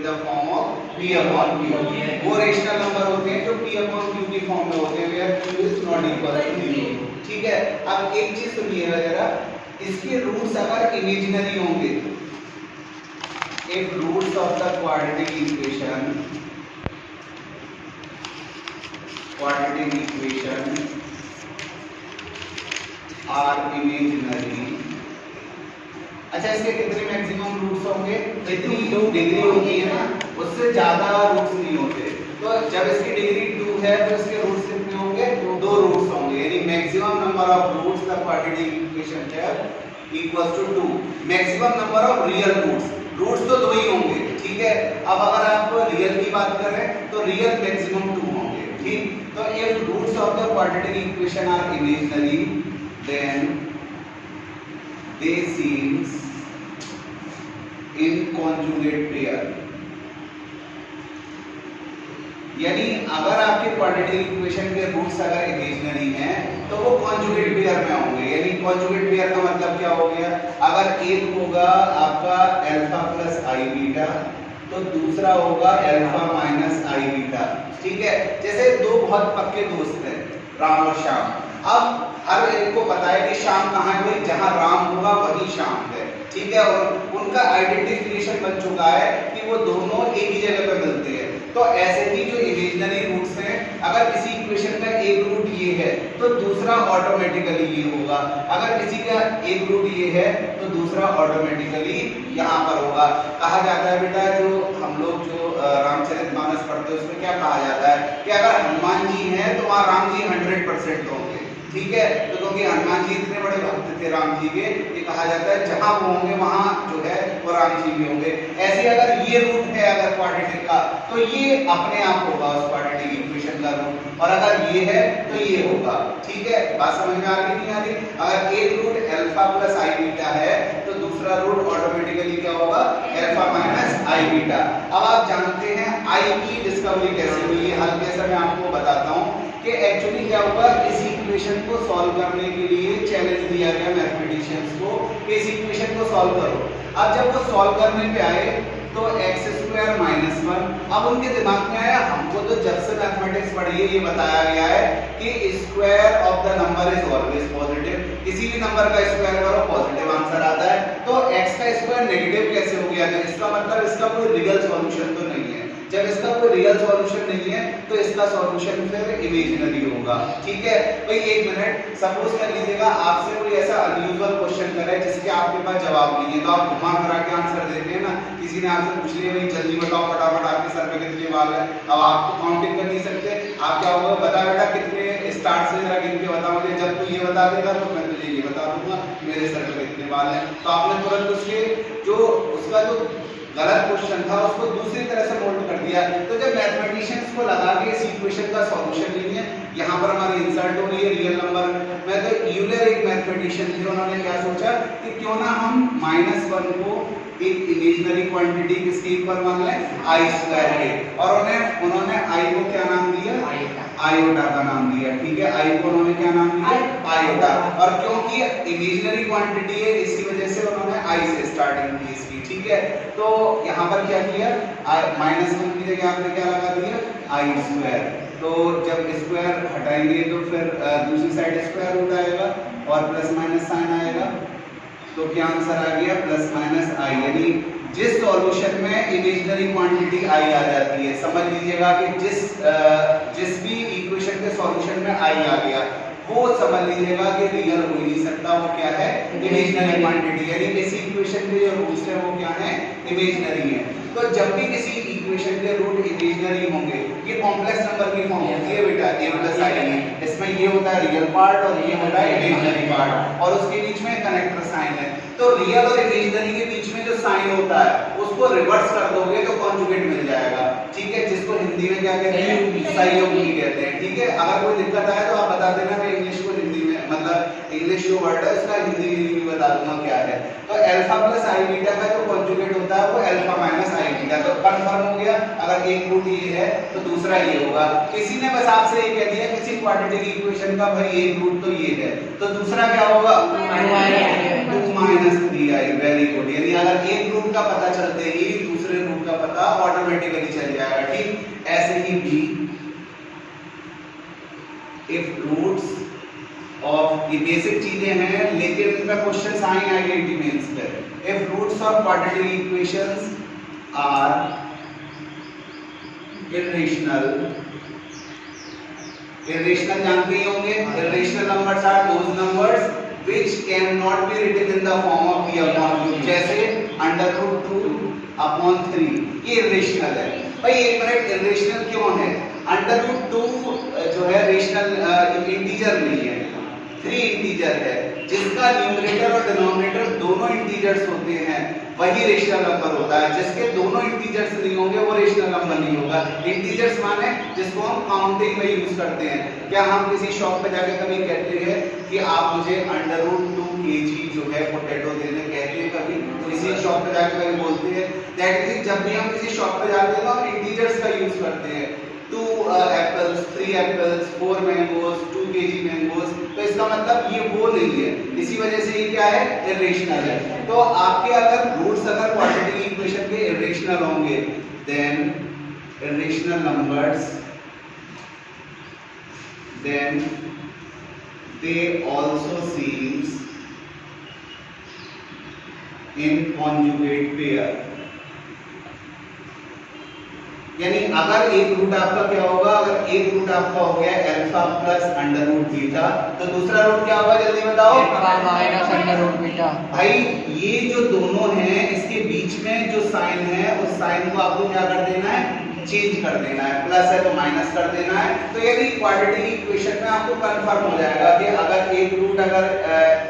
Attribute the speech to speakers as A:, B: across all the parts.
A: The form of p upon q। वो rational number होते हैं जो p upon q की फॉर्म में होते हैं where q is not equal to 0। ठीक है, अब एक चीज सुनिएगा जरा, इसके रूट्स अगर इमेजिनरी होंगे, if roots of the quadratic equation are imaginary। अच्छा, इसके कितने मैक्सिमम रूट्स होंगे? जितनी डिग्री होती है ना उससे ज्यादा रूट्स नहीं होते। तो जब इसकी डिग्री 2 है तो इसके रूट्स कितने होंगे? 2 रूट्स होंगे, यानी maximum number of roots the quadratic equation have equals to 2। Maximum number of real roots तो 2 ही होंगे। ठीक है, अब अगर आप रियल की बात करें तो रियल मैक्सिमम 2 होंगे। ठीक, तो if roots of the quadratic equation are imaginary then they seems in conjugate pair. यानी अगर आपके क्वाड्रेटिक इक्वेशन के रूट्स अगर इमेजिनरी हैं तो वो कॉन्जुगेट पेयर में होंगे। यानी कॉन्जुगेट पेयर का मतलब क्या हो गया? अगर एक होगा आपका अल्फा प्लस आई बीटा तो दूसरा होगा अल्फा माइनस आई बीटा। ठीक है, जैसे दो बहुत पक्के दोस्त हैं, राम और श्याम। अब हर एक को पता है कि श्याम कहाँ है, भाई जहाँ राम होगा वही श्याम है। ठीक है, और उनका आइडेंटिफिकेशन बन चुका है कि वो दोनों एक ही जगह पे मिलते हैं। तो ऐसे ही जो इमेजिनरी रूट्स हैं, अगर किसी इक्वेशन का एक रूट ये है तो दूसरा ऑटोमेटिकली ये होगा, अगर किसी का एक रूट ये है तो दूसरा ऑटोमेटिकली यहाँ पर होगा। कहा जाता है बेटा, जो हम लोग जो रामचरितमानस पढ़ते हैं उसमें क्या कहा जाता है कि अगर हनुमान जी हैं तो वहाँ राम जी 100% होंगे। ठीक है, तो क्योंकि हनुमान जी इतने बड़े भक्त थे राम जी के, ये कहा जाता है जहां वो होंगे वहां जो है वो राम जी भी होंगे। ऐसे अगर ये रूट है अगर क्वाड्रेटिक का तो ये अपने आप होगा उस क्वाड्रेटिक इक्वेशन का रूट, और अगर ये है तो ये होगा। ठीक है, बात समझ में आ रही नहीं आ रही? अगर एक रूट अल्फा प्लस आई बीटा है तो दूसरा रूट ऑटोमेटिकली क्या होगा? अल्फा माइनस आई बीटा। अब आप जानते हैं आई की डिस्कवरी कैसे हुई है, हल कैसे मैं आपको बताता हूँ कि एक्चुअली क्या हुआ, इस इक्वेशन को सॉल्व करने के लिए चैलेंज दिया गया मैथमेटिशियंस को कि इस इक्वेशन को सॉल्व करो। अब जब वो सॉल्व करने पे आए तो x स्क्वायर माइनस 1, अब उनके दिमाग में आया हमको तो जब से मैथमेटिक्स पढ़ी है ये बताया गया है कि square of the number is always positive. किसी भी नंबर का स्क्वायर करो पॉजिटिव आंसर आता है, तो x का स्क्वायर नेगेटिव कैसे हो गया? तो इसका मतलब इसका कोई रियल सॉल्यूशन तो नहीं है। जब इसका कोई रियल सॉल्यूशन नहीं है तो इसका सॉल्यूशन फिर इमेजिनरी होगा। ठीक है भाई, एक मिनट, सपोज कर लीजिएगा आपसे कोई ऐसा अनयूजुअल क्वेश्चन करे जिसके आपके पास जवाब नहीं है, तो आप घुमा फिरा के आंसर देते हैं ना। किसी ने आपसे पूछ लिया भाई जल्दी बताओ फटाफट आपके सर पे कितने बाल है, अब आप तो काउंटिंग कर नहीं सकते, आप क्या होगा, बता बेटा कितने स्टार्ट से जरा गिन के बता मुझे। जब तू ये बता देगा तो मैं तुझे ये बता दूंगा मेरे सर पे कितने बाल है। तो आपने तुरंत उसके जो उसका जो गलत क्वेश्चन था उसको दूसरी तरह से मोल्ड कर दिया। तो जब मैथमेटिशियंस को लगा कि इस इक्वेशन का सॉल्यूशन नहीं है, यहाँ पर हमारी इंसर्ट हो रही है रियल नंबर में, तो यूलर एक मैथमेटिशियन थे, उन्होंने क्या सोचा कि क्यों ना हम -1 को एक इमेजिनरी क्वांटिटी किसके इक्वल मान लें, आई स्क्वायर के, और उन्होंने आई को क्या नाम दिया? आयोटा का नाम दिया। ठीक है, आई को उन्होंने क्या नाम दिया? आयोटा। और क्योंकि इमेजिनरी क्वांटिटी है इसी वजह से उन्होंने आई से स्टार्टिंग की इसकी। ठीक है, तो यहाँ पर क्या किया, -1 की जगह आपने क्या लगा दिया? आई स्क्वायर। तो जब स्क्वायर हटाएंगे तो फिर दूसरी साइड स्क्वायर रूट आएगा और प्लस माइनस साइन आएगा, तो क्या आंसर आ गया? प्लस माइनस आई। यानी जिस सॉल्यूशन में इमेजिनरी क्वांटिटी आई आ जाती है, समझ लीजिएगा कि जिस भी इक्वेशन के सॉल्यूशन में आई आ गया वो समझ लीजिएगा कि रियल हो ही नहीं सकता, वो क्या है? Imaginary quantity. यानी इस इक्वेशन के जो रूट्स है वो क्या है? इमेजिनरी है। तो जब भी किसी इक्वेशन के रूट इमेजिनरी होंगे, ये कॉम्प्लेक्स नंबर की फॉर्म होती है बेटा, a प्लस आई है, इसमें ये होता है रियल पार्ट और ये होता है इमेजिनरी पार्ट, और उसके बीच में कनेक्टर साइन है। तो रियल और इमेजिनरी के बीच में जो साइन होता है उसको रिवर्स कर दोगे तो कॉन्जुगेट मिल जाएगा। ठीक है, जिसको हिंदी में क्या कहते हैं? सहयोगी कहते हैं। ठीक है, अगर कोई दिक्कत आए तो आप बता देना, मैं इंग्लिश को हिंदी में, मतलब इंग्लिश जो वर्ड है उसका हिंदी में बता दूंगा क्या है। तो अल्फा प्लस आई बीटा का जो कॉन्जुगेट होता है वो अल्फा माइनस आई बीटा। तो कंफर्म हो गया, अगर एक रूट ये है तो दूसरा ये होगा। किसी ने बस आपसे ये कह दिया किसी क्वाड्रेटिक इक्वेशन का भाई एक रूट तो ये है, तो दूसरा क्या होगा? 2 - 3i। Very good. यानी अगर एक रूट का पता चलते ही दूसरे रूट का पता ऑटोमेटिकली चल जाएगा, ठीक। ऐसे ही भी इफ रूट्स ऑफ, ये बेसिक चीजें हैं लेकिन इनका क्वेश्चन आएंगे आईआईटी मेंस पे। If roots of quadratic equations are irrational, irrational जानते ही होंगे, irrational numbers are those numbers which cannot be written in the form of p upon q, जैसे √2/3, ये इर्रेशनल है। भाई एक मिनट, इर्रेशनल क्यों है? √2 जो है रेशनल इंटीजर नहीं है, 3 इंटीजर है, जिसका न्यूमरेटर और डिनोमिनेटर दोनों इंटीजर्स होते हैं वही रेशनल नंबर होता है। जिसके दोनों इंटीजर्स नहीं होंगे वो रेशनल नंबर नहीं होगा। इंटीजर्स माने जिसको हम काउंटिंग में यूज करते हैं। क्या हम किसी शॉप पे जाके कभी कहते हैं कि आप मुझे √2 kg जो है पोटैटो देने, कहते हैं कभी? किसी शॉप पे जाके कभी बोलते हैं? दैट मींस जब भी हम किसी शॉप पे जाते हैं ना हम इंटीजर्स का यूज करते हैं। 2 apples, 3 apples, 4 mangoes, 2 kg mangoes, तो इसका मतलब ये वो नहीं है, इसी वजह से ये क्या है? इर्रेशनल है। तो आपके अगर रूट्स अगर क्वाड्रेटिक इक्वेशन के इर्रेशनल होंगे then irrational numbers then they also seems in conjugate pair, यानी अगर एक रूट आपका क्या होगा, अगर एक रूट आपका हो गया alpha plus under root beta, तो दूसरा रूट क्या होगा जल्दी बताओ?
B: Alpha minus under root beta.
A: भाई ये जो दोनों हैं इसके बीच में जो साइन है उस साइन को आपको क्या कर देना है? चेंज कर देना है, प्लस है तो माइनस कर देना है। तो यदि क्वाड्रेटिक इक्वेशन में आपको कंफर्म हो जाएगा कि अगर एक रूट अगर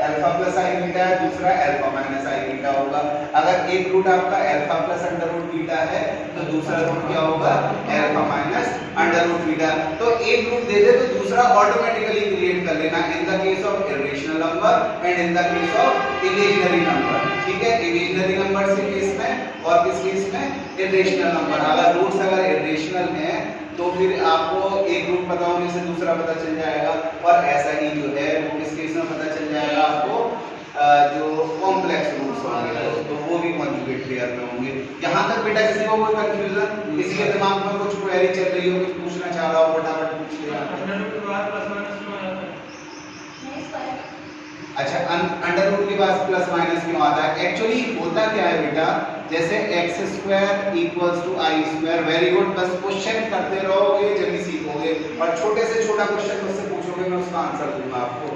A: अल्फा प्लस आई बीटा है, दूसरा अल्फा माइनस आई बीटा होगा। अगर एक रूट आपका alpha plus under root beta है तो दूसरा रूट क्या होगा? Alpha minus under root beta. तो एक रूट दे दे तो दूसरा ऑटोमेटिकली क्रिएट कर लेना in the case of irrational number and in the case of imaginary number, ठीक है? इमेजिनरी नंबर के केस में और किस केस में? Irrational number. अगर रूट्स अगर इर्रेशनल हैं तो फिर आपको एक रूट पता होने से दूसरा पता चल जाएगा, और ऐसा ही जो है वो किस केस में पता चल जाएगा आपको? जो कॉम्प्लेक्स रूट्स होंगे तो वो भी कॉन्जुगेट पेयर में होंगे। यहाँ तक बेटा किसी को कोई कंफ्यूजन, किसी के दिमाग में कुछ क्वेरी चल रही हो, कुछ पूछना चाह रहा हो, फटाफट पूछ लिया। अच्छा, अंडर रूट के पास प्लस माइनस क्यों आता है? एक्चुअली होता क्या है बेटा, जैसे x² = i², वेरी गुड, बस क्वेश्चन करते रहोगे जब भी सीखोगे, और छोटे से छोटा क्वेश्चन मुझसे पूछोगे मैं उसका आंसर दूंगा आपको।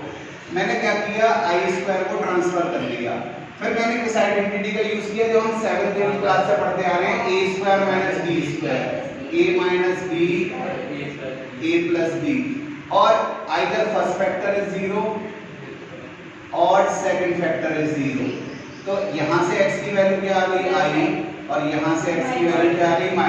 A: मैंने क्या किया, i² को ट्रांसफर कर लिया, फिर मैंने किस आइडेंटिटी का यूज किया जो हम 7th 8th क्लास से पढ़ते आ रहे हैं, a² - b², a - b a + b, और आइदर फर्स्ट फैक्टर इज 0 और सेकंड फैक्टर इज 0। तो यहाँ से x की वैल्यू क्या आ गई? i, और यहाँ से x की वैल्यू क्या आ गई? -i।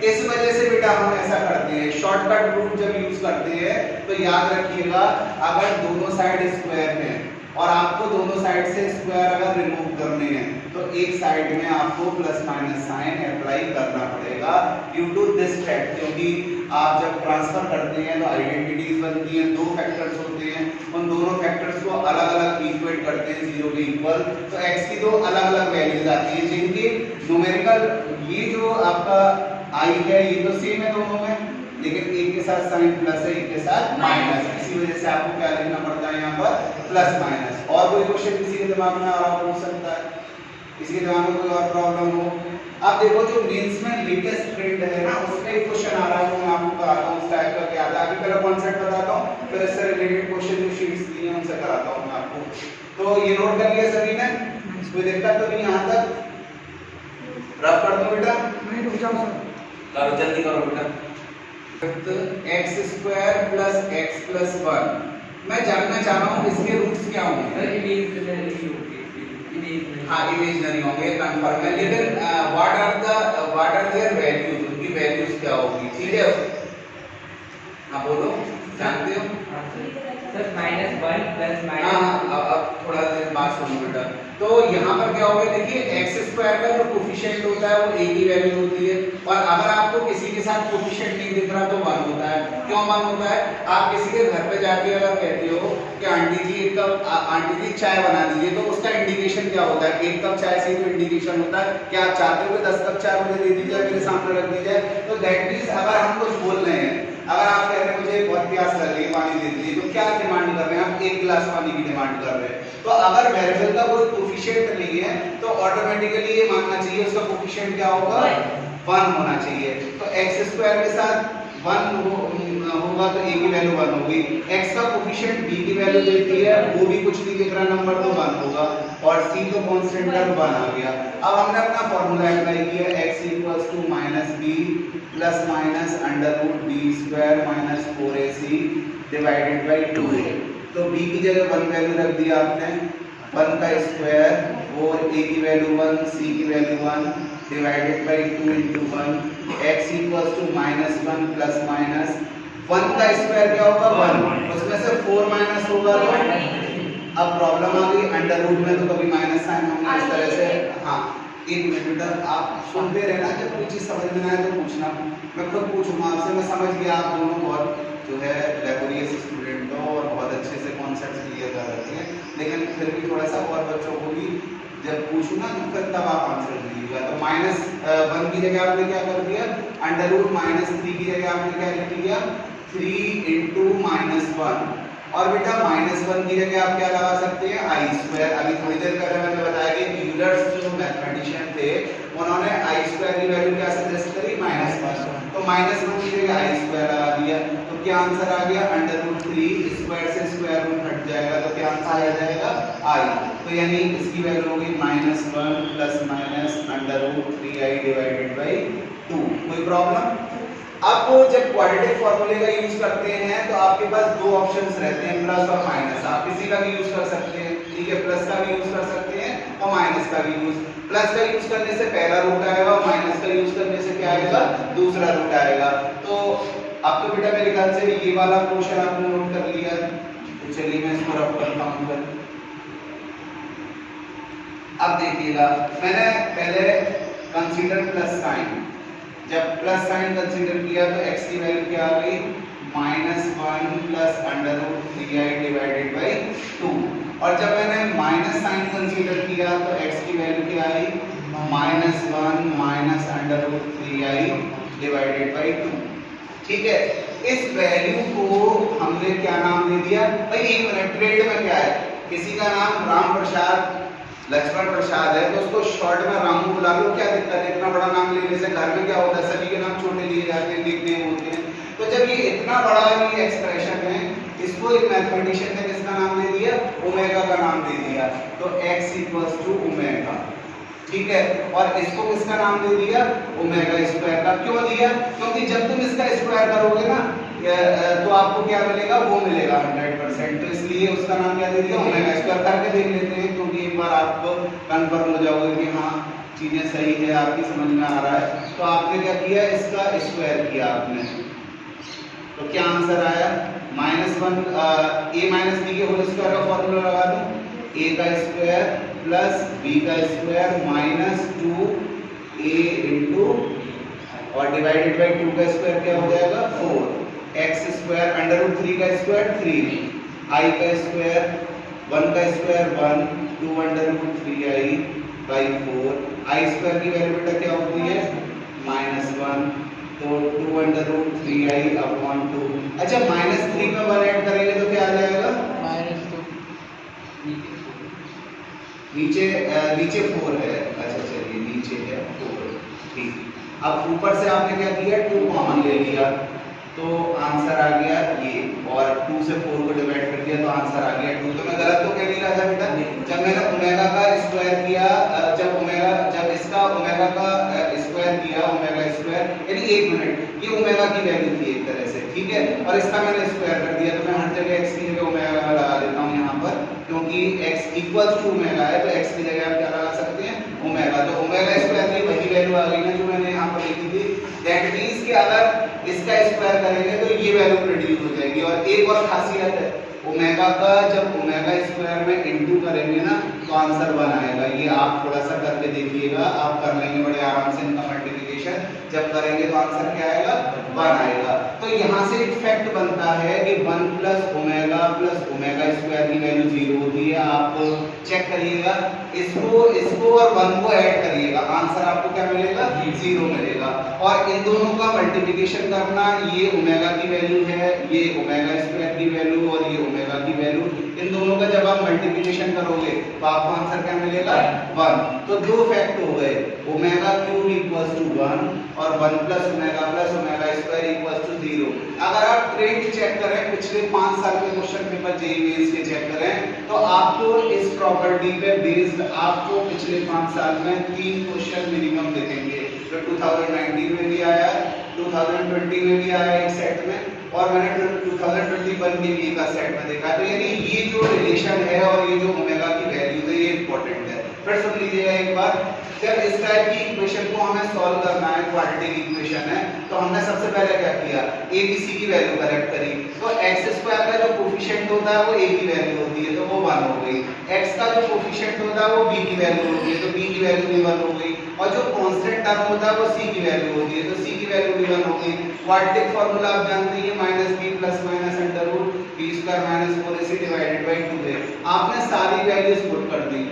A: इस वजह से बेटा हम ऐसा करते हैं, शॉर्टकट रूट जब यूज करते हैं तो याद रखिएगा, अगर दोनों साइड स्क्वायर हैं और आपको दोनों साइड से स्क्वायर अगर रिमूव करने हैं तो एक साइड में आपको प्लस माइनस साइन अप्लाई करना पड़ेगा ड्यू टू दिस फैक्ट, क्योंकि आप जब ट्रांसफर करते हैं तो आइडेंटिटीज बनती हैं, 2 फैक्टर्स होते हैं, उन दोनों फैक्टर्स को अलग अलग इक्वेट करते हैं 0 के इक्वल, तो x की 2 अलग अलग वैल्यूज आती हैं जिनके न्यूमेरिकल, ये जो आपका i है ये तो सेम है दोनों में, लेकिन एक के साथ साइन प्लस है, एक के साथ माइनस, इसी वजह से आपको क्या लिखना पड़ता है यहाँ पर प्लस माइनस। और कोई क्वेश्चन किसी के दिमाग में आ रहा हो सकता है, किसी के दिमाग में कोई और प्रॉब्लम हो? आप देखो जो मेंस में लेटेस्ट ट्रेंड है ना, उसमें एक क्वेश्चन आ रहा है, मैं आपको कराता हूँ उस टाइप का क्या आता है। अभी पहले कॉन्सेप्ट बताता हूँ, फिर इससे रिलेटेड क्वेश्चन जो शीट्स दी हैं उनसे कराता हूँ मैं आपको। तो ये नोट कर लिया सभी ने? कोई दिक्कत तो नहीं यहाँ तक? रफ कर दो बेटा,
B: नहीं रुक जाओ सर,
A: करो जल्दी करो बेटा। x² + x + 1, मैं जानना चाह रहा हूँ इसके रूट्स क्या होंगे? हाँ, इमेजिनरी होंगे, कंफर्म है, लेकिन व्हाट आर देयर वैल्यूज, उनकी वैल्यूज क्या होगी? ठीक है, हाँ बोलो, जानते हो?
B: सर -1 +
A: हाँ, अब थोड़ा देर बात सुनो बेटा। तो यहाँ पर क्या होगा, देखिए एक्स स्क्वायर का जो कोफिशिएंट होता है वो ए की वैल्यू होती है, और अगर आपको किसी के साथ कोफिशिएंट नहीं दिख रहा तो 1 होता है। क्यों 1 होता है? आप किसी के घर पे जाके अगर कहते हो कि आंटी जी एक कप आंटी जी चाय बना दीजिए, तो उसका इंडिकेशन क्या होता है? एक कप चाय से तो इंडिकेशन होता है कि आप चाहते हो कि 10 कप चाय मुझे दे दी जाए, मेरे सामने रख दी जाए। तो दैट मींस अगर हम कुछ बोल रहे हैं, अगर आप कह रहे हैं मुझे बहुत प्यास लग रही है, पानी दे दीजिए, तो क्या डिमांड कर रहे हैं आप? 1 गिलास पानी की डिमांड कर रहे हैं। तो अगर वेरिएबल का कोई कोफिशिएंट नहीं है तो ऑटोमेटिकली ये मानना चाहिए उसका कोफिशिएंट क्या होगा? 1 होना चाहिए। तो x स्क्वायर के साथ 1 होगा तो a की वैल्यू 1 होगी। x का कोफिशिएंट b की वैल्यू देती है, वो भी कुछ नहीं दिख रहा नंबर, तो 1 होगा, और c तो कांस्टेंट है, 1 आ गया। अब हमने अपना फार्मूला अप्लाई किया, x = b plus minus √b² - 4ac divided bye 2a। तो b की जगह 1 वैल्यू रख दिया आपने, 1 का स्क्वायर, और a की वैल्यू 1, c की value 1 divided by 2 × 1। x = -1 plus minus 1 का स्क्वायर क्या होगा? 1, उसमें से 4 माइनस होगा तो अब प्रॉब्लम आ गई, अंडर रूट में तो कभी माइनस साइन होंगे इस तरह से। हाँ, एक मिनट बेटा, आप सुनते रहना, जब कोई चीज समझ में ना आए तो पूछना, मैं खुद पूछूंगा आपसे। मैं समझ गया आप दोनों बहुत जो है लेबोरियस स्टूडेंट हो और बहुत अच्छे से कॉन्सेप्ट क्लियर कर रहे हैं, लेकिन फिर भी थोड़ा सा और बच्चों को भी जब पूछूंगा तो फिर तब आप आंसर दीजिएगा। तो -1 की जगह आपने क्या कर दिया? अंडर रूट -3 की जगह आपने क्या लिख लिया? 3 × -1। और बेटा -1 की जगह आप क्या लगा सकते हैं? i²। अभी थोड़ी देर पहले मैंने बताया कि यूलर्स जो मैथमेटिशियन थे उन्होंने i² की वैल्यू क्या सजेस्ट करी? -1। तो -1 की जगह i² लगा दिया, तो क्या आंसर आ गया? √3, स्क्वायर से स्क्वायर रूट हट जाएगा, तो क्या आंसर आ जाएगा? i। तो यानी इसकी वैल्यू होगी -1 plus minus √3i divided by 2। कोई प्रॉब्लम? अब जब क्वाड्रेटिक फार्मूले का यूज करते हैं तो आपके पास दो ऑप्शंस रहते हैं, प्लस और माइनस। आप किसी का भी यूज कर सकते हैं, ठीक है, प्लस का भी यूज कर सकते हैं और माइनस का भी यूज। प्लस का यूज करने से पहला रूट आएगा और माइनस का यूज करने से क्या आएगा? दूसरा रूट आएगा। तो अब तो बेटा मेरे ख्याल से ये वाला क्वेश्चन आपने नोट कर लिया, तो चलिए मैं इसको रफ करता हूं। अब देखिएगा, मैंने पहले कंसीडर प्लस साइन, जब प्लस साइन कंसीडर किया तो x की वैल्यू क्या आ गई? -1 प्लस √3i डिवाइडेड बाय 2। और जब मैंने माइनस साइन कंसीडर किया तो x की वैल्यू क्या आई? -1 माइनस √3i डिवाइडेड बाय 2। ठीक है, इस वैल्यू को हमने क्या नाम दे दिया? भाई एक मिनट, ट्रेड में क्या है? किसी का नाम राम प्रसाद, लक्ष्मण प्रसाद है तो उसको शॉर्ट में रामू बुला लो, क्या दिक्कत है? इतना बड़ा नाम लेने से घर में क्या होता है? सभी के नाम छोटे लिए जाते हैं, निकनेम होते हैं। तो जब ये इतना बड़ा ये एक्सप्रेशन है, इसको एक मैथमेटिशियन ने किसका नाम दे दिया? ओमेगा का नाम दे दिया। तो x = ओमेगा, ठीक है, और इसको किसका नाम दे दिया? ओमेगा² का। क्यों दिया? क्योंकि जब तुम इसका स्क्वायर करोगे ना तो आपको क्या मिलेगा? वो मिलेगा 100%। तो इसलिए उसका नाम क्या दे दिया? ओमेगा²। करके देख लेते हैं, क्योंकि एक बार आपको कंफर्म हो जाओगे कि हाँ चीजें सही है, आपकी समझ में आ रहा है। तो आपने क्या किया? इसका स्क्वायर किया आपने, तो क्या आंसर आया? -1 a - b के होल स्क्वायर का फॉर्मूला लगा दूं, a का स्क्वायर प्लस b का स्क्वायर माइनस 2a इनटू और डिवाइडेड बाय 2 का स्क्वायर क्या हो जाएगा? 4। x² √3 का स्क्वायर 3, i का स्क्वायर 1 का स्क्वायर 1, 2 √3i बाय 4। i² की वैल्यू बेटा क्या होती है? -1, तो 2 √3i अपॉन 2। अच्छा, -3 में 1 ऐड करेंगे तो क्या आ जाएगा?
B: -2।
A: नीचे 4 है। अच्छा चलिए, नीचे है 4, ठीक। अब ऊपर से आपने क्या किया? 2 कॉमन ले लिया, तो आंसर आ गया ये, और 2 से 4 को डिवाइड कर दिया तो आंसर आ गया 2। तो मैं गलत तो कह नहीं रहा था बेटा? जब मैंने ओमेगा का स्क्वायर किया, जब इसका ओमेगा का स्क्वायर किया, ओमेगा² यानी 1 मिनट, ये ओमेगा की वैल्यू थी एक तरह से, ठीक है, और इसका मैंने स्क्वायर कर दिया। तो मैं हर जगह x की जगह ओमेगा लगा देता हूँ यहाँ पर, क्योंकि x = ओमेगा है, तो x की जगह आप क्या लगा सकते हैं? ओमेगा। तो ओमेगा² की वही वैल्यू आ गई ना जो मैंने यहाँ पर लिखी थी। दैट मींस कि अगर इसका स्क्वायर करेंगे तो ये वैल्यू प्रोड्यूस हो जाएगी। और एक और खासियत है, ओमेगा का जब ओमेगा स्क्वायर में इनटू करेंगे ना तो आंसर 1 आएगा। ये आप थोड़ा सा करके देखिएगा, आप कर लेंगे बड़े आराम से इनका मल्टीप्लिकेशन। जब करेंगे तो आंसर क्या आएगा? 1 आएगा। तो यहाँ से एक फैक्ट बनता है कि 1 प्लस ओमेगा स्क्वायर की वैल्यू 0 होती है। आप चेक करिएगा, इसको और 1 को ऐड करिएगा, आंसर आपको क्या मिलेगा? 0 मिलेगा। और इन दोनों का मल्टीप्लिकेशन करना, ये ओमेगा की वैल्यू है, ये ओमेगा स्क्वायर की वैल्यू और ये ओमेगा की वैल्यू, इन दोनों का जब आप मल्टीप्लिकेशन करोगे तो आपको आंसर क्या मिलेगा? 1। तो दो फैक्ट हो गए, ओमेगा क्यूब इक्वल्स टू 1 और 1 plus omega square equals to 0। अगर आप ट्रेंड चेक करें, पिछले 5 साल के क्वेश्चन पेपर जेईई मेंस के चेक करें तो आपको इस प्रॉपर्टी पे बेस्ड आपको पिछले 5 साल में 3 क्वेश्चन मिनिमम दिखेंगे, जो 2019 में भी आया, 2020 में भी आया एक सेट में, और मैंने 2021 के भी एक सेट में देखा। तो यानी ये जो रिलेशन है और ये जो ओमेगा की वैल्यू है, ये इंपॉर्टेंट है। फिर सुन लीजिएगा एक बार, जब इस टाइप की इक्वेशन को हमें सॉल्व करना है, क्वाड्रेटिक इक्वेशन है, तो हमने सबसे पहले क्या किया? a b c की वैल्यू करेक्ट करी। तो x स्क्वायर का जो कोफिशिएंट होता है वो a की वैल्यू होती है, तो वो 1 हो गई। x का जो कोफिशिएंट होता है वो b की वैल्यू होती है, तो b की वैल्यू भी 1 हो गई। और जो कांस्टेंट टर्म होता है वो c की वैल्यू होती है, तो c की वैल्यू भी 1 हो गई। क्वाड्रेटिक फार्मूला आप जानते हैं, -b plus minus under root b square minus 4ac divided by 2 है। आपने सारी वैल्यूज पुट कर दी,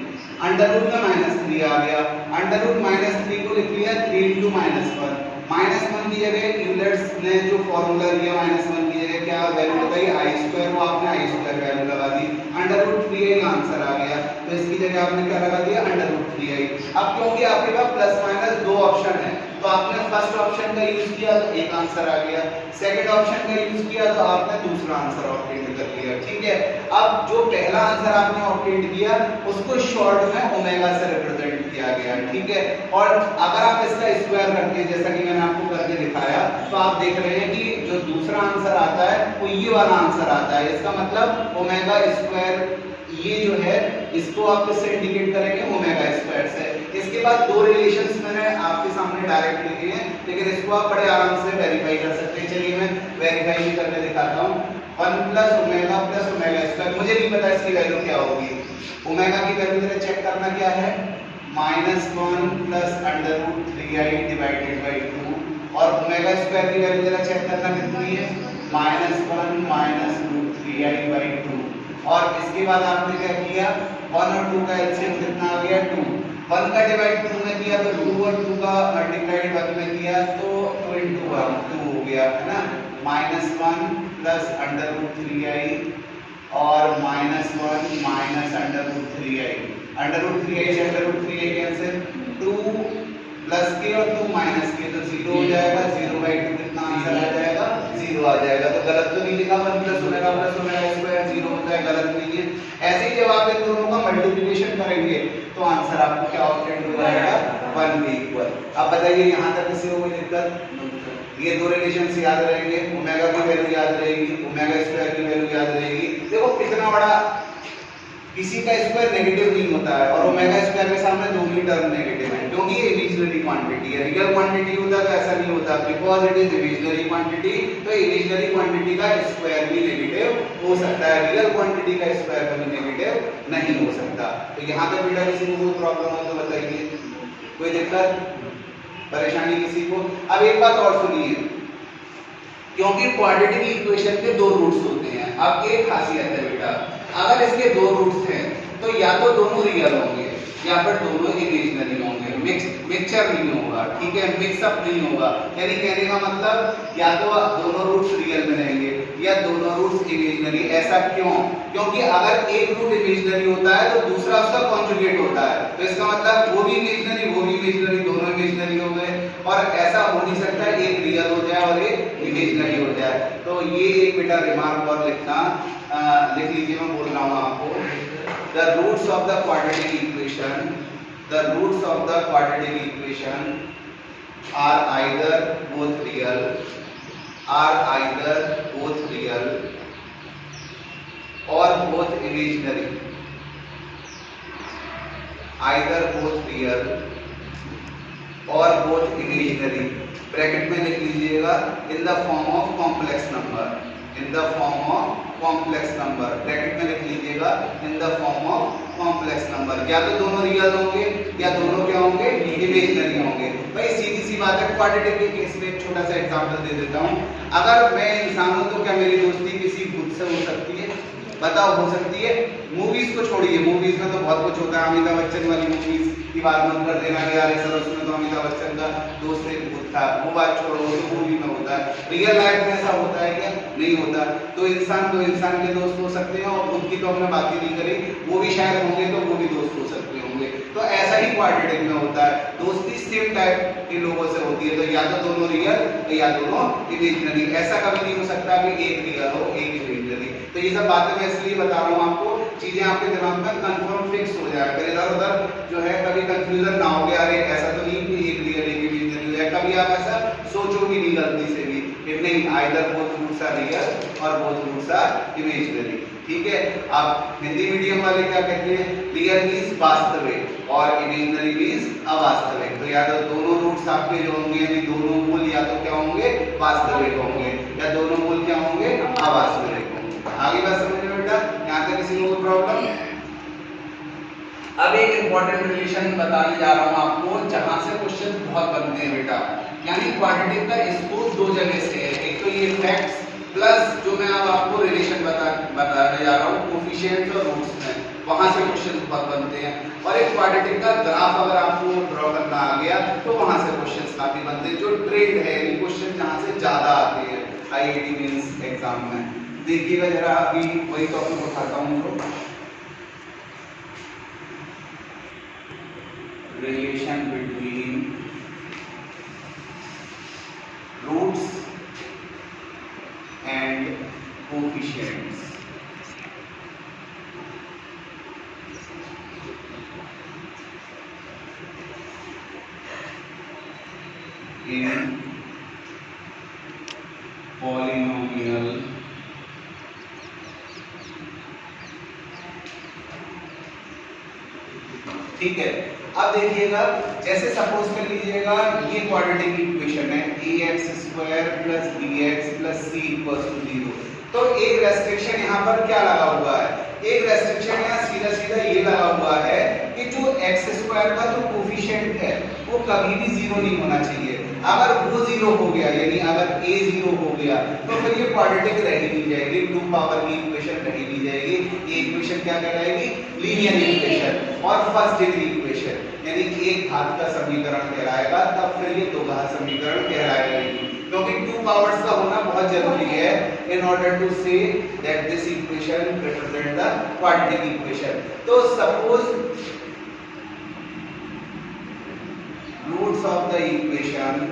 A: अंडर रूट में -3 आ गया, अंडर रूट -3 को लिख लिया 3 into -1। -1 की जगह यूलर्स ने जो फॉर्मूला दिया -1 की जगह क्या वैल्यू लगाई? आई स्क्वायर, वो आपने आई स्क्वायर वैल्यू लगा दी, अंडर रूट 3i आंसर आ गया। तो इसकी जगह आपने क्या लगा दिया? Under root 3i। अब क्योंकि आपके पास प्लस माइनस 2 ऑप्शन है, तो आपने फर्स्ट ऑप्शन का यूज किया तो एक आंसर आ गया, सेकंड ऑप्शन का यूज किया तो आपने दूसरा आंसर ऑब्टेन कर लिया। ठीक है, अब जो पहला आंसर आपने ऑब्टेन किया उसको शॉर्ट में ओमेगा से रिप्रेजेंट किया गया। ठीक है, और अगर आप इसका स्क्वायर करके, जैसा कि मैंने आपको करके दिखाया, तो आप देख रहे हैं कि जो दूसरा आंसर आता है वो ये वाला आंसर आता है। इसका मतलब ओमेगा स्क्वायर ये जो है इसको आप किससे इंडिकेट करेंगे? ओमेगा स्क्वायर से। इसके बाद दो रिलेशंस मैंने आपके सामने डायरेक्ट लिखे हैं, लेकिन इसको आप बड़े आराम से वेरीफाई कर सकते हैं। चलिए मैं वेरीफाई भी करके दिखाता हूँ। 1 प्लस ओमेगा स्क्वायर, मुझे नहीं पता इसकी वैल्यू क्या होगी। ओमेगा की वैल्यू जरा चेक करना क्या है? -1 plus under root 3i divided by 2, और ओमेगा स्क्वायर की वैल्यू जरा चेक करना कितनी है? -1 माइनस रूट 3i बाय 2। और इसके बाद आपने क्या किया? 1 और 2 का एलसीएम कितना आ गया? 2। 1 का डिवाइड 2 में किया तो 2 और 2 का मल्टीप्लाइड 1 में किया तो 2 into 1 2 हो गया, है ना? -1 प्लस अंडर रूट 3i और -1 minus under root 3i। Under root 3i से under root 3i cancel, 2 plus के और 2 माइनस के, तो 0 हो जाएगा। 0/2 कितना आंसर आ जाएगा? 0 आ जाएगा। तो गलत तो नहीं लिखा, 1 प्लस ओमेगा स्क्वायर 0 होता है, गलत नहीं है। ऐसे ही जब आप इन दोनों का मल्टीप्लिकेशन करेंगे तो आंसर आपको क्या ऑब्टेन हो जाएगा? 1 के इक्वल। अब बताइए यहाँ तक किसी को कोई दिक्कत? ये दो रिलेशंस याद रहेंगे, ओमेगा की वैल्यू याद रहेगी, ओमेगा स्क्वायर की वैल्यू याद रहेगी। देखो कितना बड़ा, किसी का स्क्वायर नेगेटिव नहीं होता है, और ओमेगा स्क्वायर के सामने दोनों ही टर्म नेगेटिव है, क्योंकि ये इमेजिनरी क्वांटिटी है। रियल क्वांटिटी होता तो ऐसा नहीं होता, because it is imaginary quantity. तो इमेजिनरी क्वांटिटी का स्क्वायर भी नेगेटिव हो सकता है, रियल क्वांटिटी का स्क्वायर कभी नेगेटिव नहीं हो सकता। तो यहाँ तक बेटा किसी को कोई प्रॉब्लम हो तो बताइए, कोई दिक्कत परेशानी किसी को? अब एक बात और सुनिए, क्योंकि क्वाड्रेटिक इक्वेशन के दो रूट्स होते हैं। अब एक खासियत है बेटा, अगर इसके दो रूट्स हैं तो या तो दोनों रियल होंगे या फिर दोनों इमेजिनरी होंगे, मिक्सचर नहीं होगा। ठीक है, मिक्सअप नहीं होगा। यानी कहने का मतलब या तो दोनों रूट्स रियल में रहेंगे या दोनों रूट्स इमेजिनरी। ऐसा क्यों? क्योंकि अगर एक रूट इमेजिनरी होता है तो दूसरा उसका कॉन्जुगेट होता है, तो इसका मतलब वो भी इमेजिनरी वो भी इमेजिनरी, दोनों इमेजिनरी हो गए। और ऐसा हो नहीं सकता एक रियल हो जाए और एक इमेजिनरी हो जाए। तो ये एक बेटा रिमार्क और लिखना, लिख लीजिए, मैं बोल रहा हूँ आपको। The roots of the quadratic equation, the roots of the quadratic equation are either both real, or both imaginary, either both real or both imaginary। Bracket में लिख लीजिएगा, in the form of complex number। In the form of complex number, bracket में लिख लीजिएगा in the form of complex number. या तो दोनों real होंगे या दोनों क्या होंगे, इमेजिनरी होंगे। भाई सीधी सी बात है। क्वाड्रेटिक के केस में एक छोटा सा एग्जांपल दे देता हूं। अगर मैं इंसान हूं तो क्या मेरी दोस्ती किसी भूत से हो सकती है? बताओ, हो सकती है? मूवीज को छोड़िए, मूवीज में तो बहुत कुछ होता है। अमिताभ बच्चन वाली मूवीज की बात मत कर देना कि यार सर उसमें तो अमिताभ बच्चन का दोस्त एक भूत था, वो बात छोड़ो, वो मूवी में होता है। रियल लाइफ में ऐसा होता है क्या? नहीं होता। तो इंसान के दोस्त हो सकते हैं, और भूत की तो हमने बात ही नहीं करी, वो भी शायद होंगे तो वो भी दोस्त हो सकते होंगे। तो ऐसा ही क्वाड्रेटिक में होता है, दोस्ती सेम टाइप के लोगों से होती है। तो या तो दोनों रियल या दोनों इमेजिनरी। ऐसा कभी नहीं हो सकता कि एक रियल हो एक इमेजिनरी। तो ये सब बातें मैं इसलिए बता रहा हूँ आपको, चीजें आपके दिमाग में कंफर्म फिक्स हो जाए, फिर इधर उधर जो है कभी कंफ्यूजन ना हो गया, अरे ऐसा तो नहीं कि एक रियल एक इमेजिनरी है। कभी आप ऐसा सोचो भी नहीं गलती से भी कि नहीं, either both roots are real और बोथ रूट्स आर इमेजिनरी। ठीक है। आप हिंदी मीडियम वाले क्या कहते हैं? रियल मींस वास्तविक और इमेजिनरी मींस अवास्तविक। तो या तो दोनों रूट्स आपके जो होंगे यानी दोनों मूल या तो क्या होंगे, वास्तविक होंगे, या दोनों मूल क्या होंगे, अवास्तविक होंगे। आगे बात समझ में बेटा? यहाँ तक किसी को प्रॉब्लम? अब एक इंपॉर्टेंट रिलेशन बताने जा रहा हूँ आपको, जहां से क्वेश्चन बहुत बनते हैं बेटा। यानी क्वाड्रेटिक का इसको दो जगह से है, एक तो ये फैक्ट्स प्लस जो मैं अब आपको रिलेशन बताने जा रहा हूँ कोफिशिएंट्स और रूट्स में, वहां से क्वेश्चन बहुत बनते हैं। और एक क्वाड्रेटिक का ग्राफ अगर आपको ड्रॉ करना आ गया तो वहां से क्वेश्चन काफी बनते हैं। जो ट्रेंड है यानी क्वेश्चन जहां से ज्यादा आते हैं आईआईटी मेंस एग्जाम में, देखिएगा जरा। अभी वही टॉपिक उठाता हूँ जो relation between roots and coefficients in polynomial ठीक है। अब देखिएगा, जैसे सपोज कर लीजिएगा ये क्वाड्रेटिक इक्वेशन है ax² + bx + c = 0। तो एक रेस्ट्रिक्शन यहाँ पर क्या लगा हुआ है? एक रेस्ट्रिक्शन यहाँ सीधा सीधा ये लगा हुआ है कि जो x² का जो कोफिशिएंट है वो कभी भी 0 नहीं होना चाहिए। अगर वो 0 हो गया यानी अगर a 0 हो गया तो फिर ये क्वाड्रेटिक रह ही नहीं जाएगी, 2 पावर की इक्वेशन रह ही नहीं जाएगी। ये इक्वेशन क्या कहलाएगी? लीनियर इक्वेशन और फर्स्ट डिग्री इक्वेशन, यानी एक घात का समीकरण कहलाएगा। तब फिर ये दो घात समीकरण कहलाएगा, क्योंकि 2 पावर्स का होना बहुत जरूरी है in order to say that this equation represent the quadratic equation. तो suppose roots of the equation